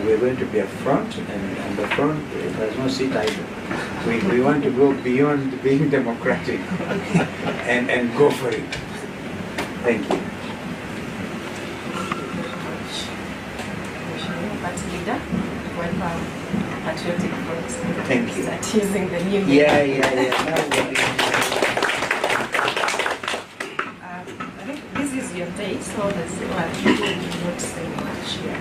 we're going to be up front, and on the front there's no seat either. We want to go beyond being democratic and go for it. Thank you. Thank you. Start using the new Yeah. I think this is your day, so there's not saying much here.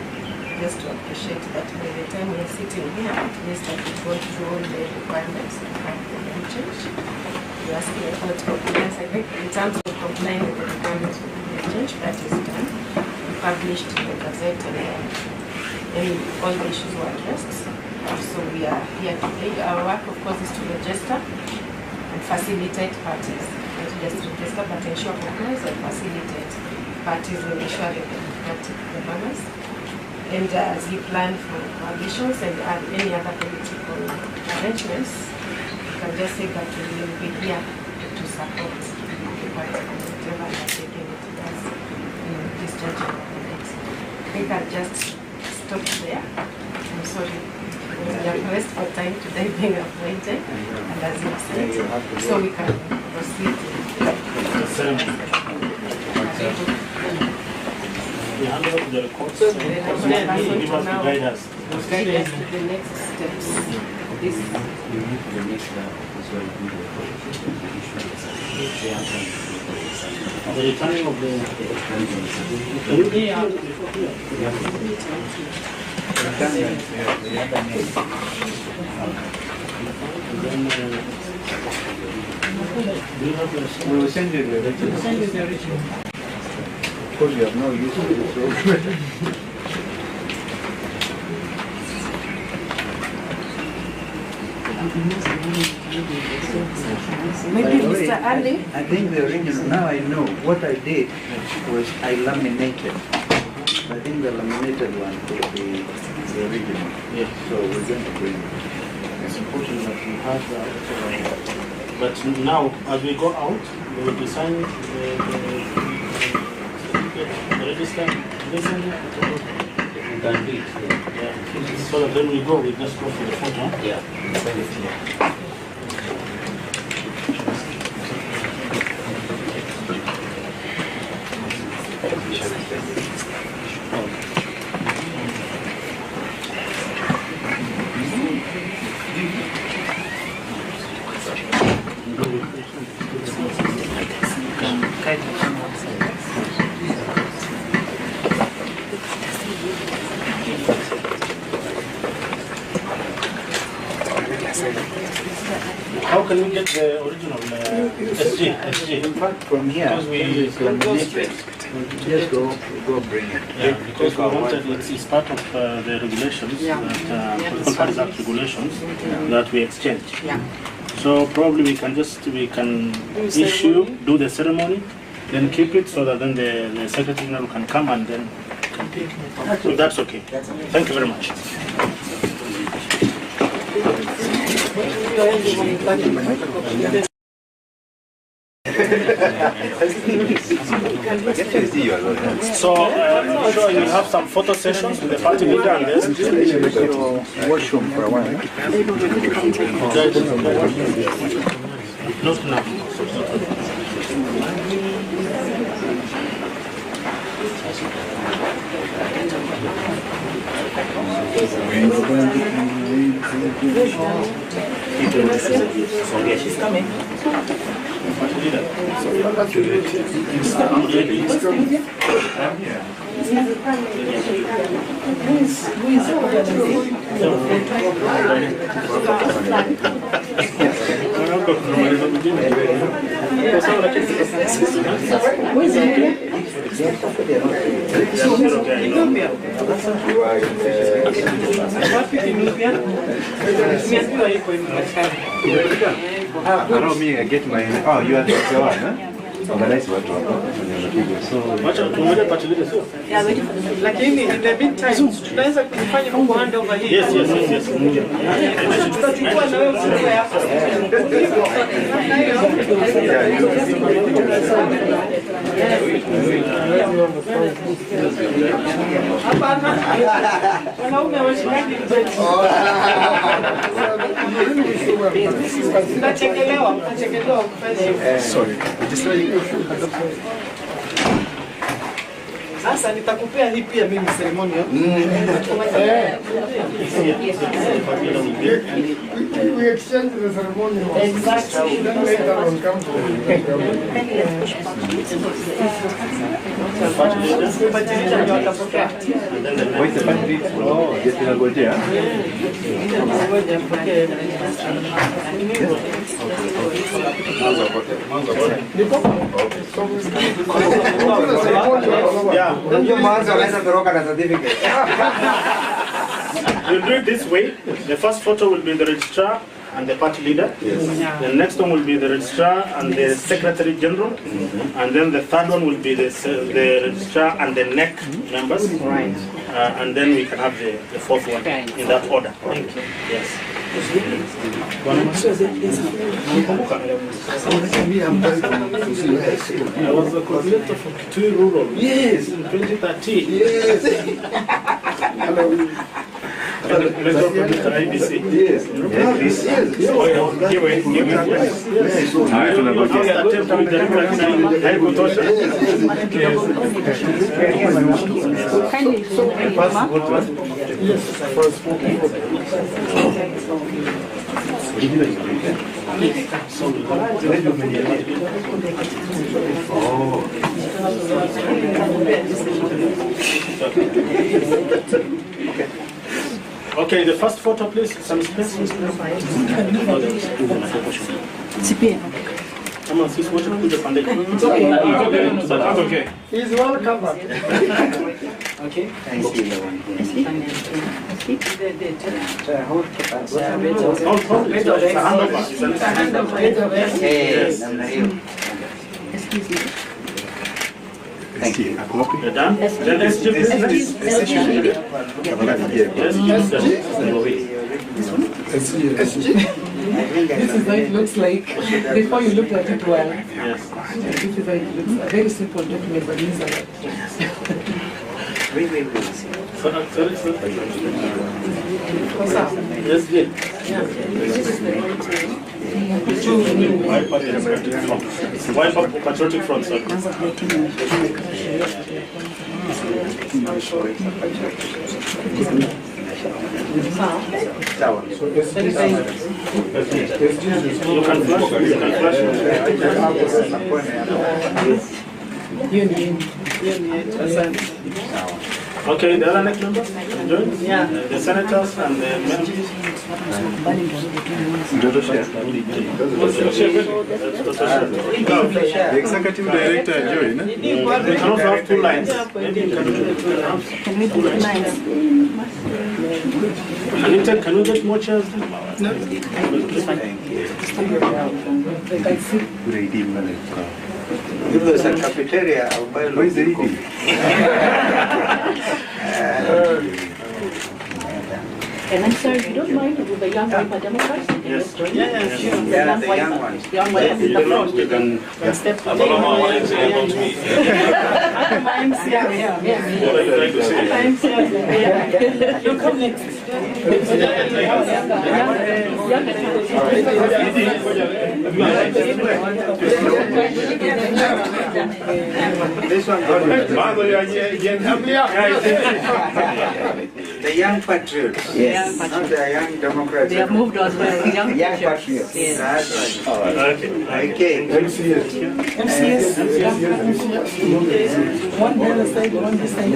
Just to appreciate that by the time we're sitting here, at least I could go through all the requirements and find the name change. You're asking about compliance. I think in terms of complying with the requirements for the change, that is done. We published in the Gazette and all the issues were addressed. So we are here today. Our work, of course, is to register and facilitate parties. Not just register, but ensure compliance and facilitate parties and ensure the democratic governance. And as you plan for coalitions and any other political arrangements, you can just say that we will be here to support the party and whatever undertaking it does in this changing government. I think I'll just stop there. I'm sorry. We are pressed for time today being appointed, and as you said, so we can proceed to the ceremony. We hand over to the records. So give us the guidance. Guide us to the next steps. This The returning of the we will send you the original. Of course, you have no use for this road. maybe Mr. Ali. I think the original, now I know. What I did was I laminated. I think the laminated one could be the original. Yes. So we're going to bring it. It's important that we have that. But now, as we go out, we will be signing the register. They send it. Yeah. So that when we go, we just go for the photo. Yeah. Send it here. How can we get the original SG? In fact, from here, Because we just go bring it. Yeah, because we wanted, it's part of the regulations, that Political Parties Act regulations, that we exchange. Yeah. So probably we can issue, do the ceremony, then keep it so that then the Secretary General can come and then can take it. So that's okay. Thank you very much. So I'm sure you'll have some photo sessions with the party leader and this. Washroom for a while. Not now. She's coming. I get my. Oh, you are the one, huh? Organize what? Lakini in the meantime tunaweza kufanya kwa hand over here. Yes. Tutachukua na wewe siku yako. Wanaume hawashikani vizuri. Nachekelewa kufanya hivyo. Sorry. Sasa nitakupea hii pia mimi ceremonial. We exchange the ceremonial. Exactly. Then later on come to Patilisha ndio watapokea. tunangojea. Ngoja mpokee. Yeah. We'll do it this way. The first photo will be the registrar and the party leader. Yes. The next one will be the registrar and the secretary general. And then the third one will be the registrar and the NEC members. Right. And then we can have the fourth one in that order. Thank you. Yes. I was the coordinator for Kitui Rural. Yes, in 2013. Yes. IBC. Yes. Okay, the first photo, please. Some space. Come on, sis, what you put the foundation? It's okay. That's okay. He's well covered. Okay. Thank you. Hold. It's a handover. Hey, thank you. You're done? Then SG, please. SG. This is how it looks like before you look at it well. Yes. This is how it looks like. Very simple document, but these are Wait. Sorry. what's up? Yes, dear. Wipe up patriotic front, sorry. You can flash. Okay, the other next members join? Yeah. The senators and the members. The executive director join. We can also have 2 lines. Maybe you can do 2 lines. Can we do it nice? Can we get more chairs? No. If there's a cafeteria, I'll buy a Where's the eating? And I'm sorry, you don't mind to do the young Wiper Democrats? Yes. Yeah, sure. Yeah, the young ones. Young Wiper in the front. You can Step to I'm I'm MCR, yeah. What are you trying to say? I'm MCR. You come next. This one, the young patriots. Yes. Not the young democrats. They have moved as well. Young Young patriots. patriots. Yes. That's right. Okay. MCS. One by the side, one this side.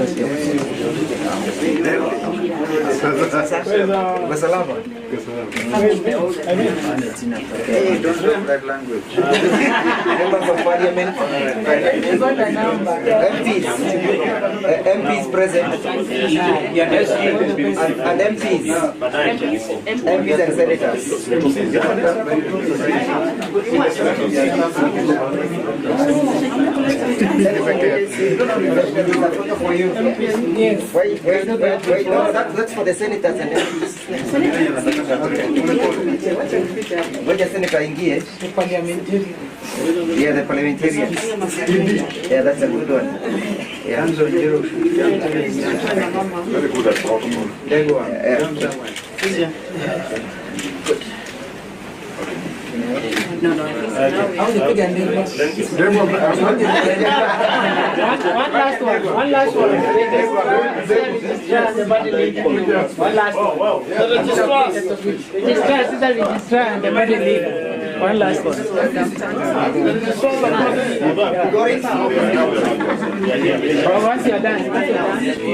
Hey, don't talk that language. Members of Parliament, It's not a number. MPs present, and MPs and senators. For you. Yes. Wait, no, that's for the senators and MPs. Ngoja senator ingie. The parliamentary. Yeah, the parliamentarians. Yeah, that's a good one. Yeah. Hands on zero. Very good at protocol. There go on. Yeah. Jump somewhere. No, no, I think I want to put their name. One last one. One last one. The body leader. One last one. The registrar. Registrar, the registrar and the body leader. One last one. Once you're done.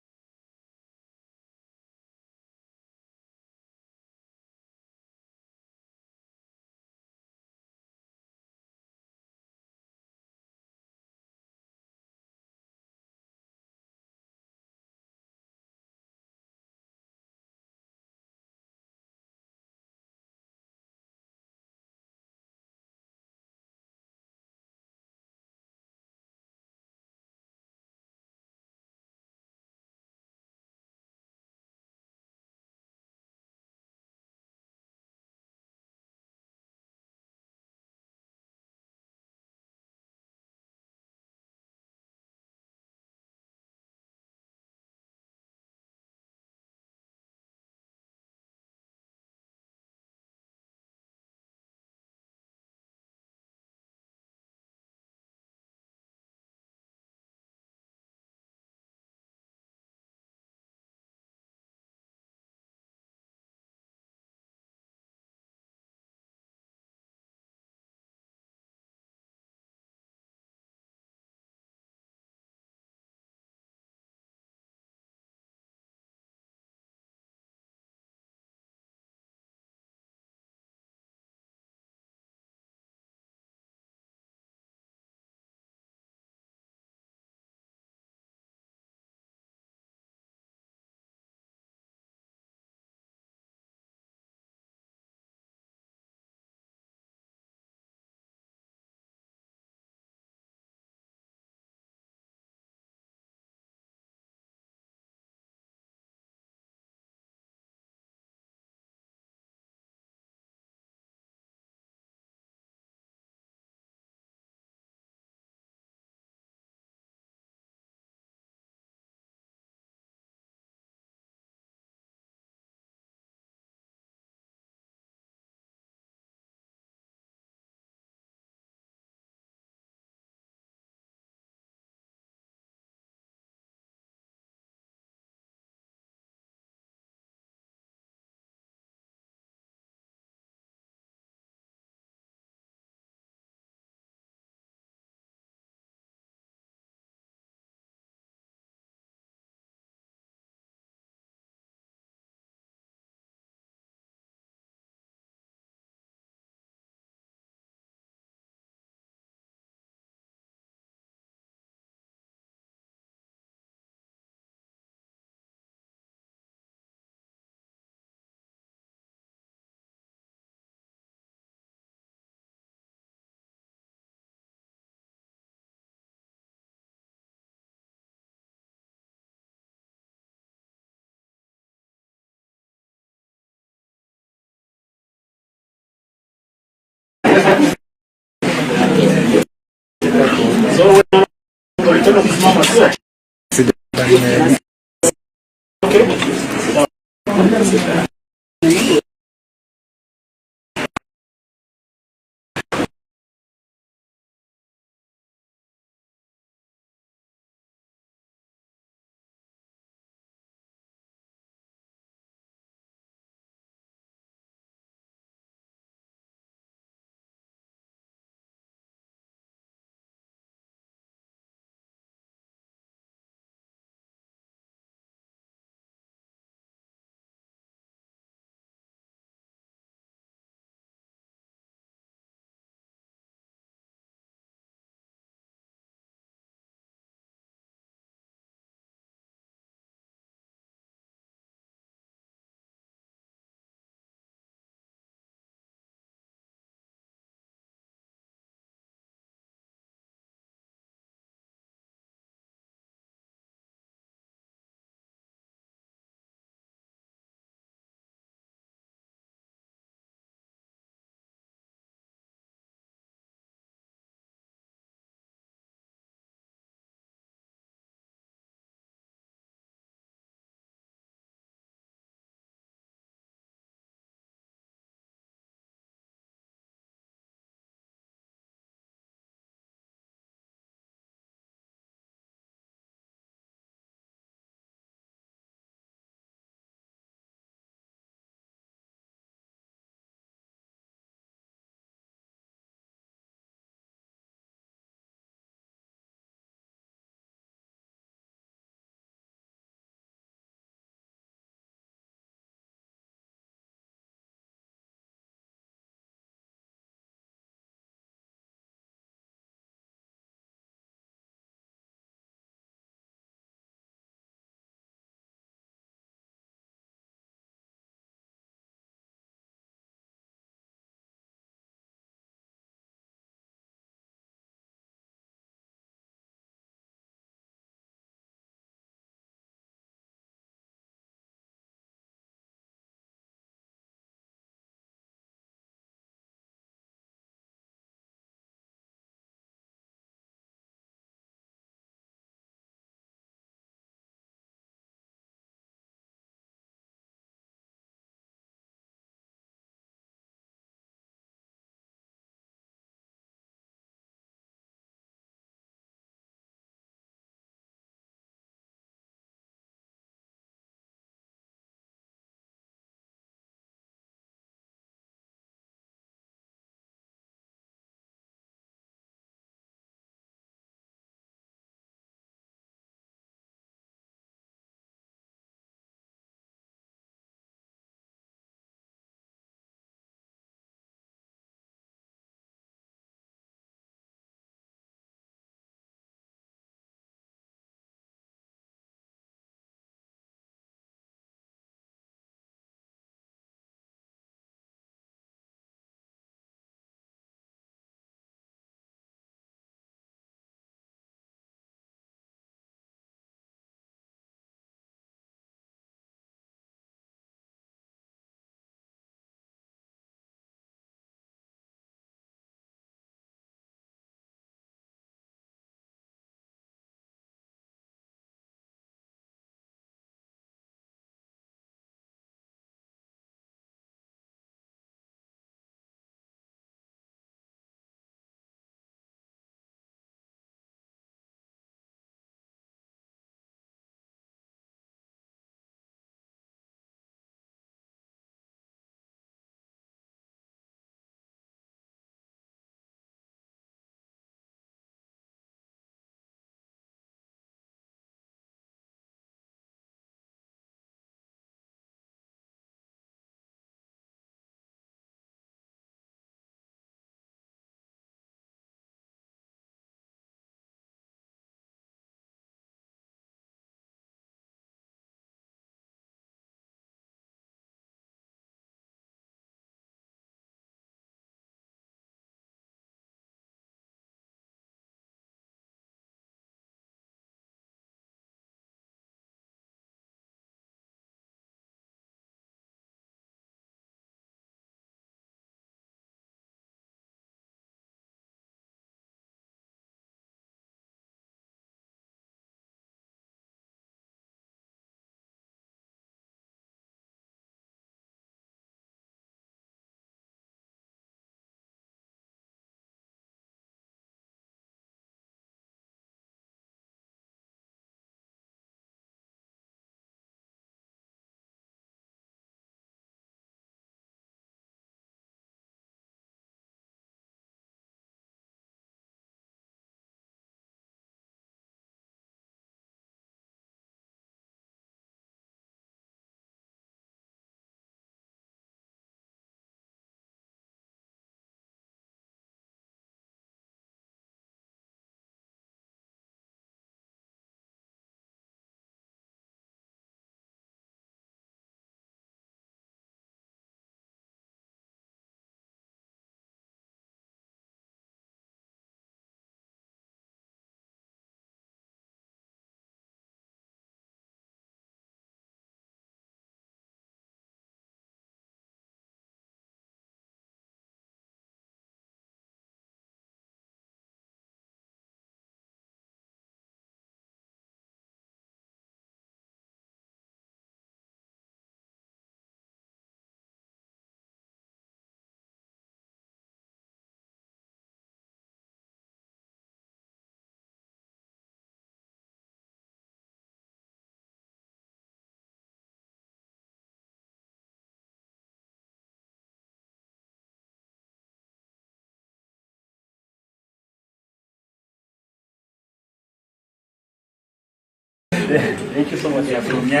Thank you so much. Yeah, from Nyali.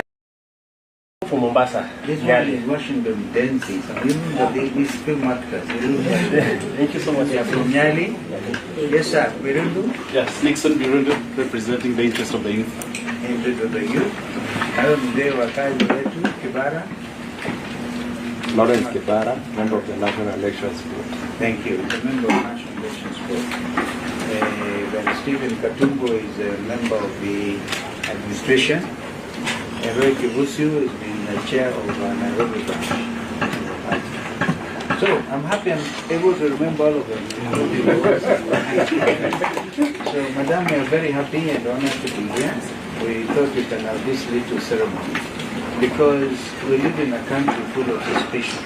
From Mombasa. This one is Washington dancing. So you know these film markers. Thank you so much. Yeah, from Nyali. Yes, sir. Birundu. Yes, Nixon Birundu, representing the interest of the youth. Interest of the youth. Hayo mzee wa kazi wetu Kibara. Lawrence Kibara, member of the National Elections Board. Thank you. The member of National Elections Board. Then Stephen Katumbo is a member of the administration. Roy Kibusiu has been the chair of Nairobi branch. So I'm happy I'm able to remember all of them. So Madam, we are very happy and honored to be here. We thought we can have this little ceremony because we live in a country full of suspicion.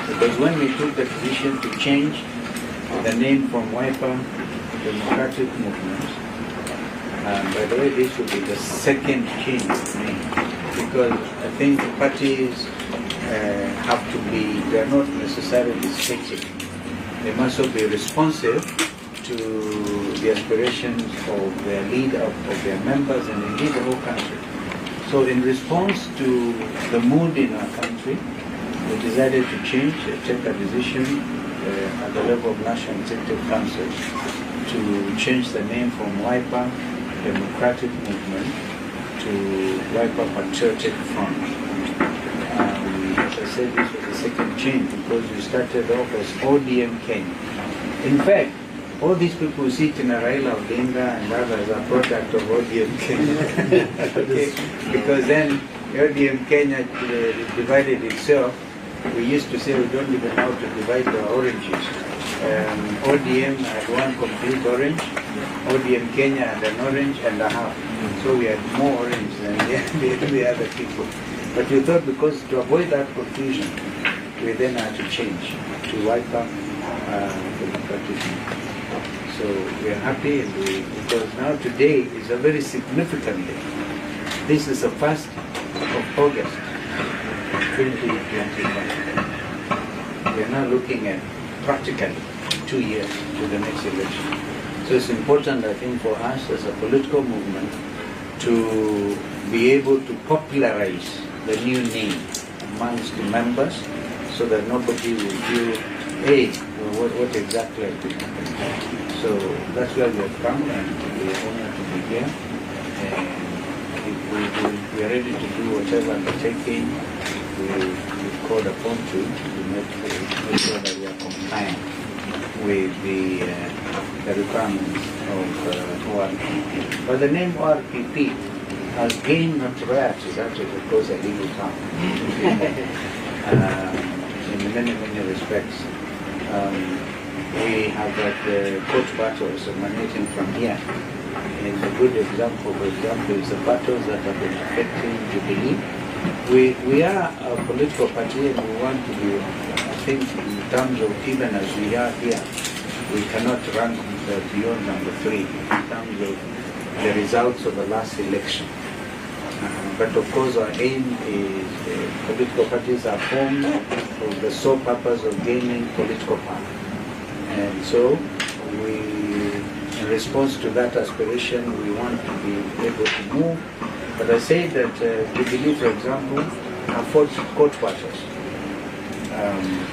Because when we took the decision to change the name from Wiper Democratic Movement, by the way, this will be the second change of name because I think parties have to be, they are not necessarily static. They must also be responsive to the aspirations of their leader, of their members, and indeed the whole country. So in response to the mood in our country, we decided to change, take a decision at the level of National Executive Council to change the name from Wiper Democratic Movement to Wiper Patriotic Front. As I said, this was the second change because we started off as ODM Kenya. In fact, all these people who sit in Raila Odinga and others are product of ODM Kenya. Okay? Because then ODM Kenya divided itself. We used to say we don't even know how to divide the oranges. ODM had one complete orange, ODM Kenya had an orange and a half. So we had more orange than the other people. But we thought because to avoid that confusion, we then had to change to Wiper Democratic. So we are happy because now today is a very significant day. This is the 1st of August, 2021. We are now looking at practically 2 years to the next election. So it's important, I think, for us as a political movement to be able to popularize the new name amongst the members so that nobody will feel, hey, what exactly has been happening. So that's why we have come and we are honored to be here. And we are ready to do whatever undertaking we called upon to make sure that we are compliant with the requirements of ORPP. But the name ORPP has gained notoriety, that is of course a legal term, in many respects. We have got court battles emanating from here. And a good example, for example, is the battles that have been affecting Jubilee. We are a political party and we want to be, I think, in terms of even as we are here, we cannot rank beyond number 3 in terms of the results of the last election. But of course our aim is political parties are formed for the sole purpose of gaining political power. And so in response to that aspiration, we want to be able to move. But I say that Jubilee, for example, have fought court battles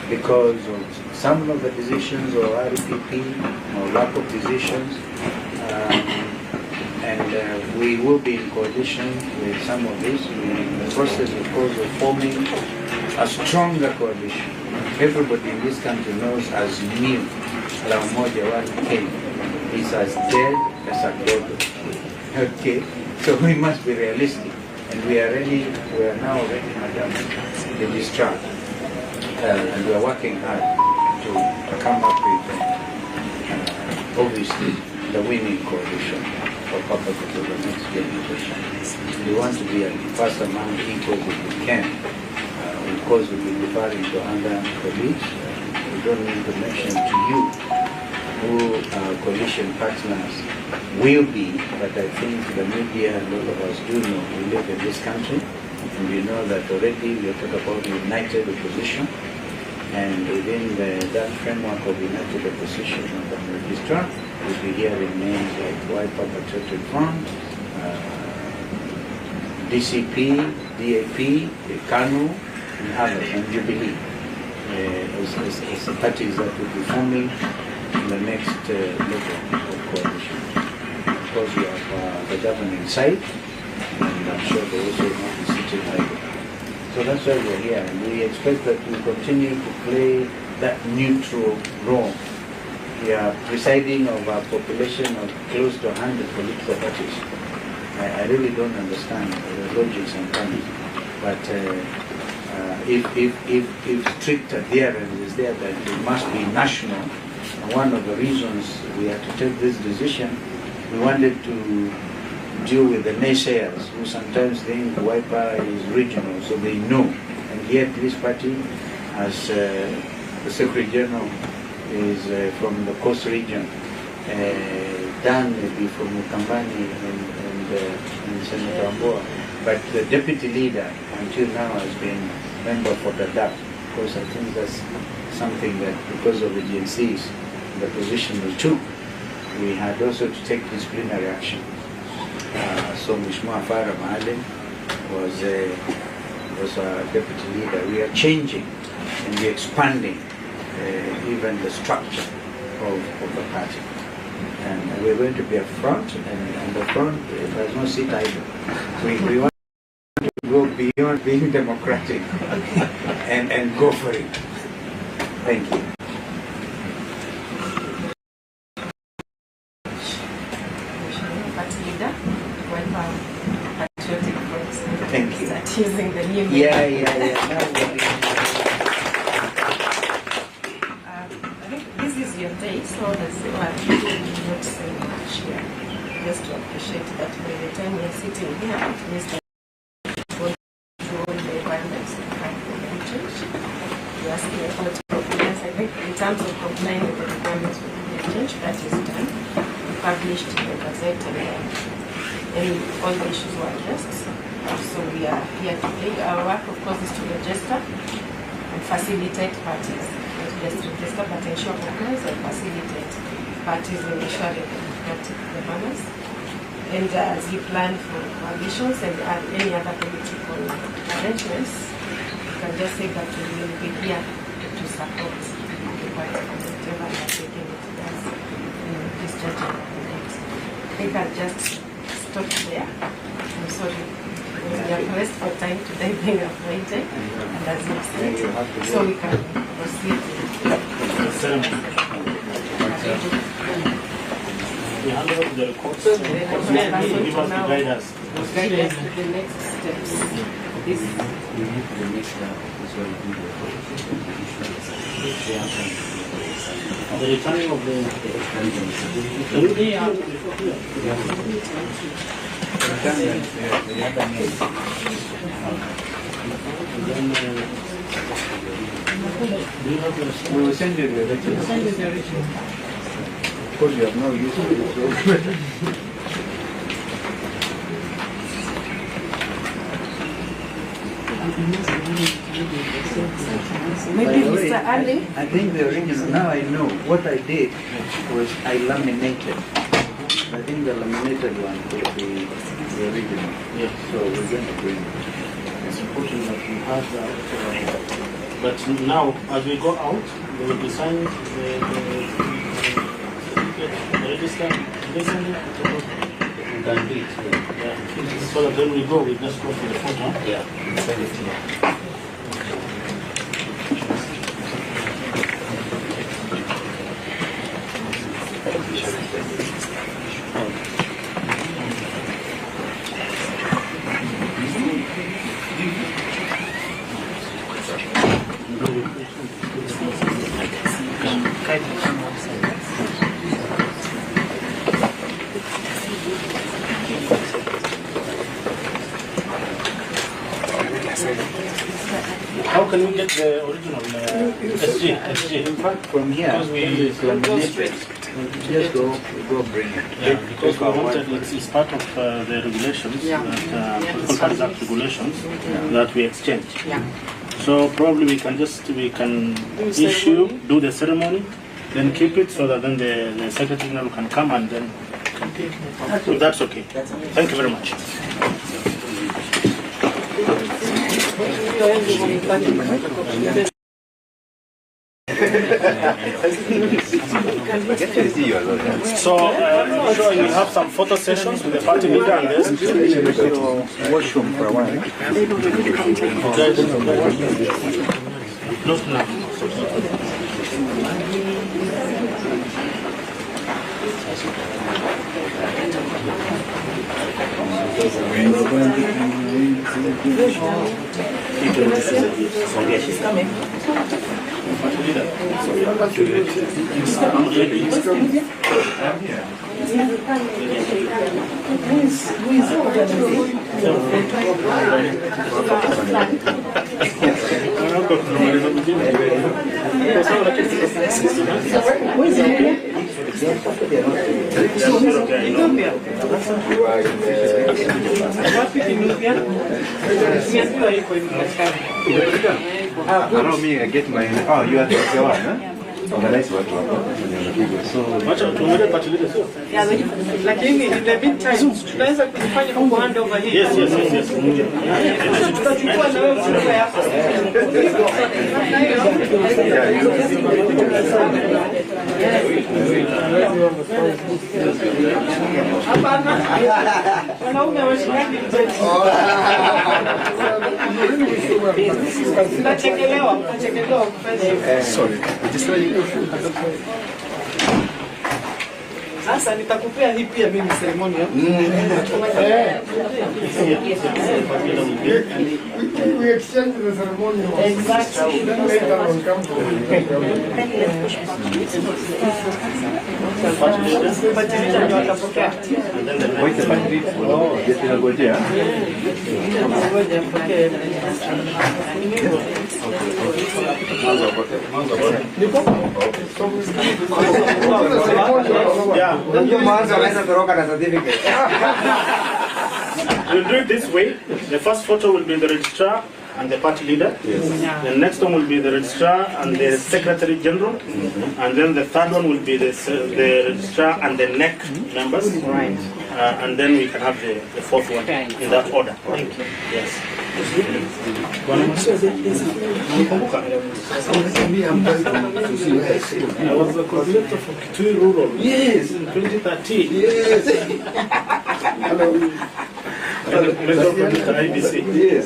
because of some of the decisions of RPP or lack of decisions. And we will be in coalition with some of this. We're in the process, of course, of forming a stronger coalition. Everybody in this country knows as new, La Umoja One Kenya is as dead as a dodo. Okay, so we must be realistic, and we are ready. We are now ready, Madam Registrar, and we are working hard to come up with, obviously, the winning coalition for purposes of the next generation. We want to be first among equals if we can. Of course, we'll be deferring to other colleagues. We don't need to mention to you who our coalition partners will be, but I think the media and all of us do know we live in this country, and we know that already we talk about united opposition, and within that framework of united opposition of the Registrar, we'll be hearing names like Wiper Patriotic Front, DCP, DAP, KANU, and others, and Jubilee as the parties that will be forming in the next level of coalition. Of course, we have the governing side, and I'm sure they also will not be sitting idle. So that's why we're here, and we expect that we continue to play that neutral role. We are presiding over a population of close to 100 political parties. I really don't understand the logic sometimes, but if strict adherence is there that it must be national, and one of the reasons we had to take this decision, we wanted to deal with the naysayers who sometimes think Wiper is regional, so they know, and yet this party, as the Secretary General is from the coast region, Dan may be from Ukambani and Senator Amboa, but the deputy leader until now has been member for the DAP. Of course, I think that's something that because of the GNCs, the position we took, we had also to take disciplinary action. So Mheshimiwa Farah Maalim was a deputy leader. We are changing and we're expanding even the structure of the party. And we're going to be a front, and the front does not sit idle. We want to go beyond being democratic and go for it. Thank you. Thank you. Start using the new Yeah. I think this is your day, so that's why people will not say much here. Just to appreciate that by the time we're sitting here, at least go through all the requirements and find the change. You're asking about compliance. I think in terms of complying with the requirements for the change, that is done. We published in the Gazette and all the issues were addressed. So we are here today. Our work, of course, is to register and facilitate parties. Not just register, but ensure compliance and facilitate parties in ensuring democratic governance. And as you plan for coalitions and any other political arrangements, you can just say that we will be here to support the party and whatever undertaking it does in this general election. I think I'll just stop there. I'm sorry. We are pressed for time today, being appointed, and as you said, so we can proceed with the ceremony. We hand over to the court. So the next person Give us now the guidance. will guide us to the next steps. This We need the next step is where we do The returning of the we will send you the original. Of course, you have no use for it. maybe Mr. Ali. I think the original, now I know. What I did was I laminated. I think the laminated one could be the original. Yes. So we're going to bring it. It's important that we have that. But now, as we go out, they will be signed the register. They send it to the We can do it. yeah. So that when we go, we just go to the photo. Yeah. Send it here. How can we get the original SG? In fact, from here, Because we it's laminated. Just go bring it. Yeah, because we wanted, it's part of the regulations, that Political Parties Act regulations, that we exchange. So probably we can do the ceremony, then keep it so that then the Secretary General can come and then, if that's okay. Thank you very much. So, sure you'll have some photo sessions with the party leader and this. Washroom for a while. She's coming. Allow me, I get my. Oh, you are the one, huh? Organize what you are. So, Lakini in the meantime tunaweza kufanya kwa hand over here. Yes. Tutachukua na wewe sura yako. Hapana. Wanaume washikani mzee. Tunachekelewa kufanya. sorry. Sasa nitakupea hii pia mimi ceremonial. We exchange the ceremonial. Exactly. Then later on come to Patiliza ndio atapokea. Wait the battery. Oh, yes, we are going there. Ngoja mpokee. Yeah. We'll do it this way. The first photo will be the registrar and the party leader. Yes. The next one will be the registrar and the secretary general. And then the third one will be the registrar and the NEC members. Right. And then we can have the fourth one in that order. Thank you. Yes. I was the coordinator for Kitui Rural. Yes, in 2013. Yes. Hello. Member from the IBC. Yes.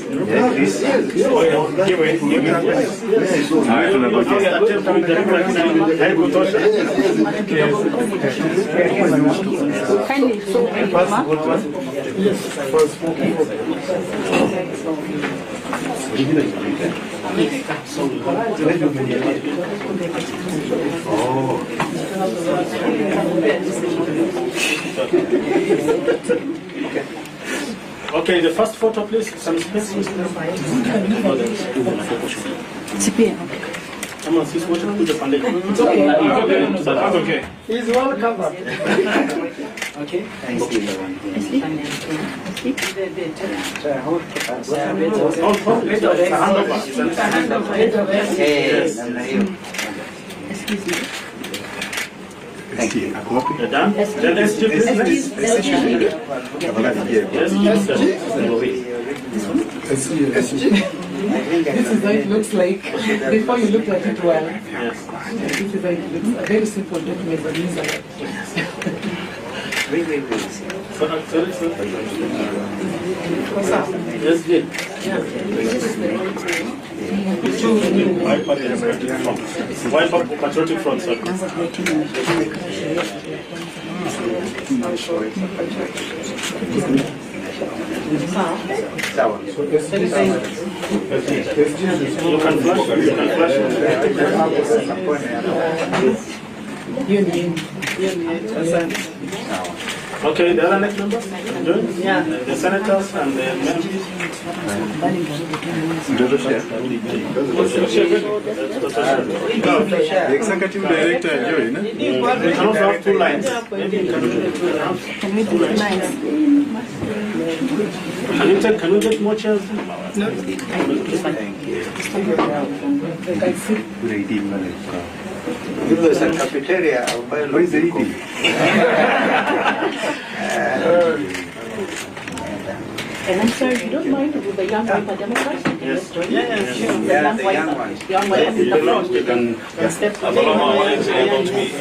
Okay, the first photo, please. Some space. Come on, sis, watch put the foundation. It's okay. That's okay. He's well covered. Okay. excuse me. Thank you. You're done? Then let's do this. This is how it looks like before you looked at it well. Yes. This is how it looks. A very simple document, but these are Yes, good. Wipe up patriotic front, sir. You can flash. Okay, the other next members? Yeah. The senators and the members. The executive director join. We can also have 2 lines. Can we do lines? Can you get more chairs? Good idea, If there's a cafeteria, I'll buy a what is the eating? And I'm sorry, you don't mind with the young Democrats? Yes. Yeah, the young ones. Young one is the front. You can Step I don't know how much about me.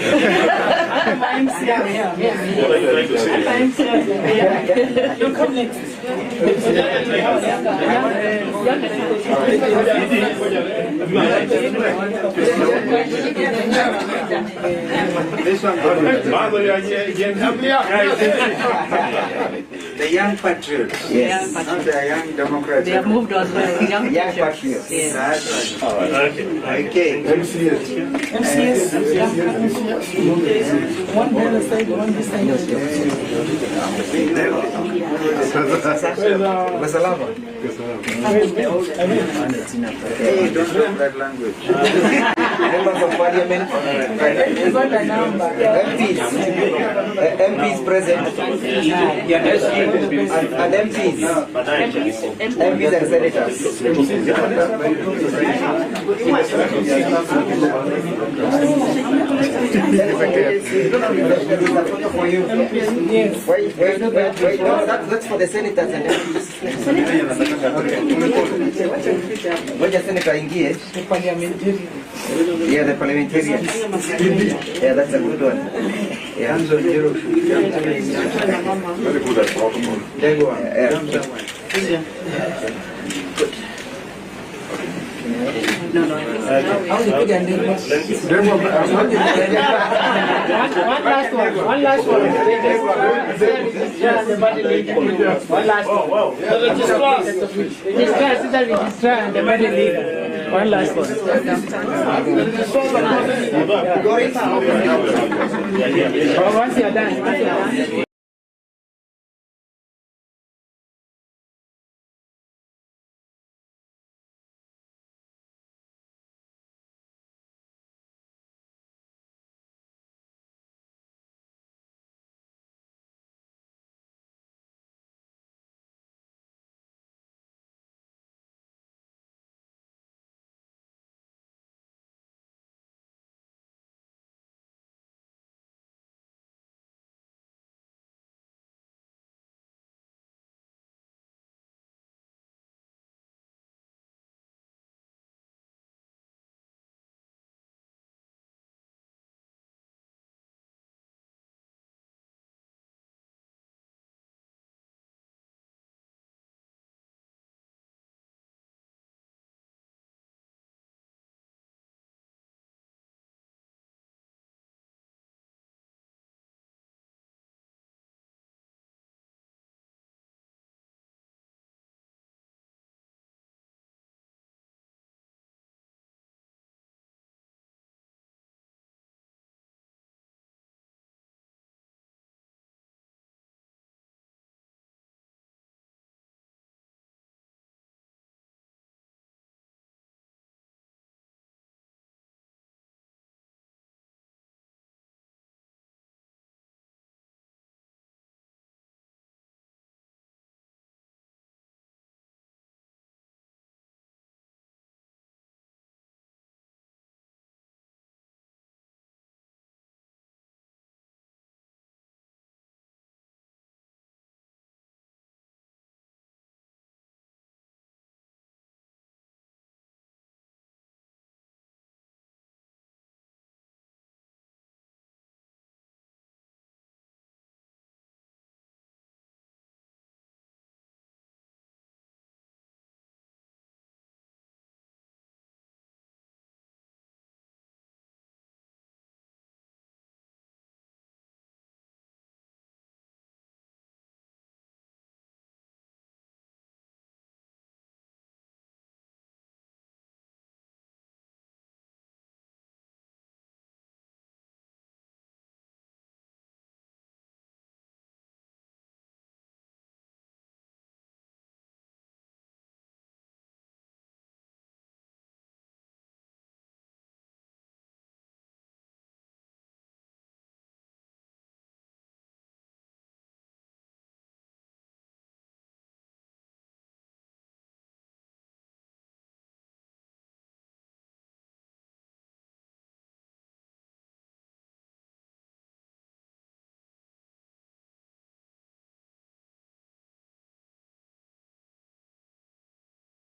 I'm What are you trying to say? You come next. This one, the young patriots. Yes. Not the young democrats. They have moved on well. Young Young patriots. Yes. That's right. Okay. Okay. MCS. One on the side, one this side. Wasalama. Hey, don't talk that language. Members of Parliament, MPs present, and MPs and senators. For you. Yes. Wait, no, that's for the senators and MPs. When the senator engage, The parliamentarian. yeah, the parliamentarians. Yeah, that's a good one. Yeah. Hands on zero. Very good at protocol. There go on. Yeah. Jump somewhere. No, no. How the big and then what? One last one. One last one. One last one. The registrar. Registrar, Cesar Registrar and the body leader. One last one. Once you are done.